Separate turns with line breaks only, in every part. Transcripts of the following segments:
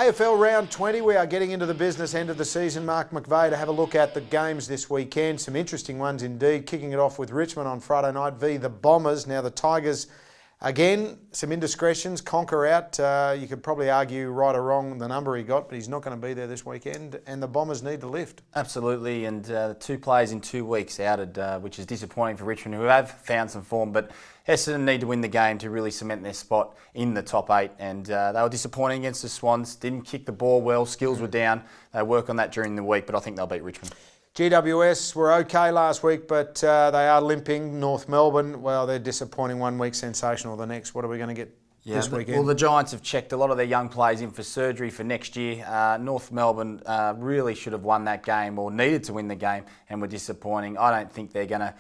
AFL Round 20, we are getting into the business end of the season. Mark McVeigh to have a look at the games this weekend. Some interesting ones indeed. Kicking it off with Richmond on Friday night v the Bombers. Now the Tigers, again, some indiscretions. Conquer out. You could probably argue right or wrong the number he got, but he's not going to be there this weekend. And the Bombers need to lift.
Absolutely, and 2 players in 2 weeks outed, which is disappointing for Richmond, who have found some form. But Essendon need to win the game to really cement their spot in the top 8. And they were disappointing against the Swans. Didn't kick the ball well. Skills were down. They work on that during the week, but I think they'll beat Richmond.
GWS were okay last week, but they are limping. North Melbourne, well, they're disappointing one week, sensational the next. What are we going to get this weekend?
Well, the Giants have checked a lot of their young players in for surgery for next year. North Melbourne really should have won that game or needed to win the game and were disappointing. I don't think they're going to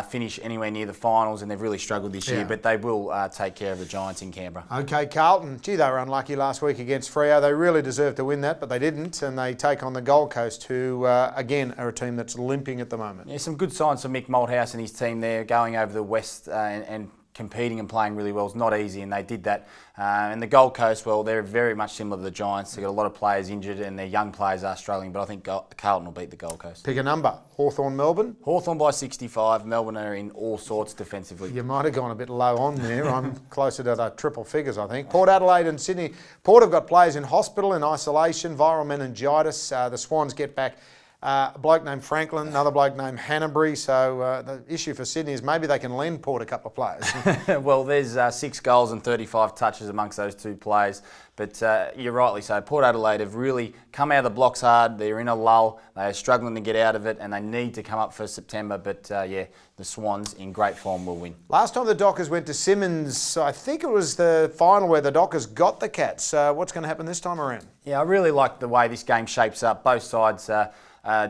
finish anywhere near the finals, and they've really struggled this year, but they will take care of the Giants in Canberra.
Okay, Carlton. Gee, they were unlucky last week against Freo. They really deserved to win that, but they didn't, and they take on the Gold Coast, who, again, are a team that's limping at the moment.
Yeah, some good signs for Mick Malthouse and his team there, going over the West and competing and playing really well. It's not easy, and they did that. And the Gold Coast, well, they're very much similar to the Giants. They've got a lot of players injured, and their young players are struggling, but I think Carlton will beat the Gold Coast.
Pick a number. Hawthorn, Melbourne?
Hawthorn by 65. Melbourne are in all sorts defensively.
You might have gone a bit low on there. I'm closer to the triple figures, I think. Port Adelaide and Sydney. Port have got players in hospital, in isolation, viral meningitis. The Swans get back a bloke named Franklin, another bloke named Hanbury. So the issue for Sydney is maybe they can lend Port a couple of players.
Well, there's 6 goals and 35 touches amongst those 2 players. But you're rightly so. Port Adelaide have really come out of the blocks hard. They're in a lull. They are struggling to get out of it, and they need to come up for September. But yeah, the Swans in great form will win.
Last time the Dockers went to Simmons, I think it was the final where the Dockers got the Cats. What's going to happen this time around?
Yeah, I really like the way this game shapes up. Both sides.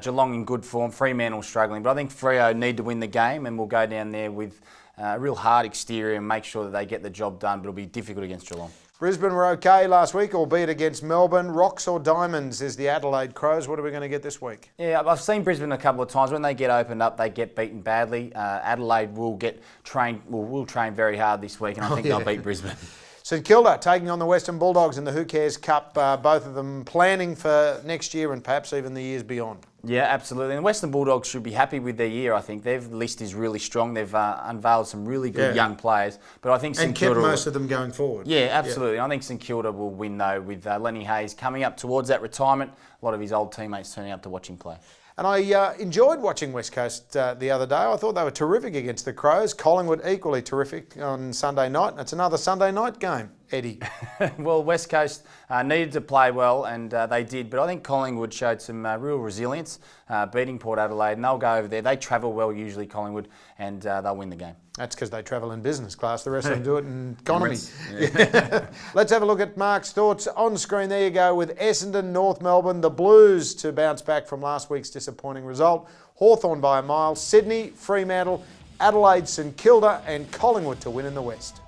Geelong in good form, Fremantle struggling, but I think Freo need to win the game, and we'll go down there with a real hard exterior and make sure that they get the job done, but it'll be difficult against Geelong.
Brisbane were okay last week, albeit against Melbourne. Rocks or diamonds is the Adelaide Crows. What are we going to get this week? Yeah,
I've seen Brisbane a couple of times. When they get opened up, they get beaten badly. Adelaide will train very hard this week, and I think they'll beat Brisbane.
St Kilda taking on the Western Bulldogs in the Who Cares Cup, both of them planning for next year and perhaps even the years beyond.
Yeah, absolutely. And the Western Bulldogs should be happy with their year, I think. Their list is really strong. They've unveiled some really good young players. But I think St Kilda...
And kept most of them going forward.
Yeah, absolutely. I think St Kilda will win, though, with Lenny Hayes coming up towards that retirement. A lot of his old teammates turning up to watch him play.
And I enjoyed watching West Coast the other day. I thought they were terrific against the Crows. Collingwood equally terrific on Sunday night. And it's another Sunday night game, Eddie.
Well, West Coast needed to play well, and they did. But I think Collingwood showed some real resilience, beating Port Adelaide. And they'll go over there. They travel well, usually, Collingwood, and they'll win the game. That's because they travel in business class. The rest of them do it in economy. Yeah. Let's have a look at Mark's thoughts on screen. There you go with Essendon, North Melbourne, the Blues to bounce back from last week's disappointing result. Hawthorn by a mile, Sydney, Fremantle, Adelaide, St Kilda and Collingwood to win in the West.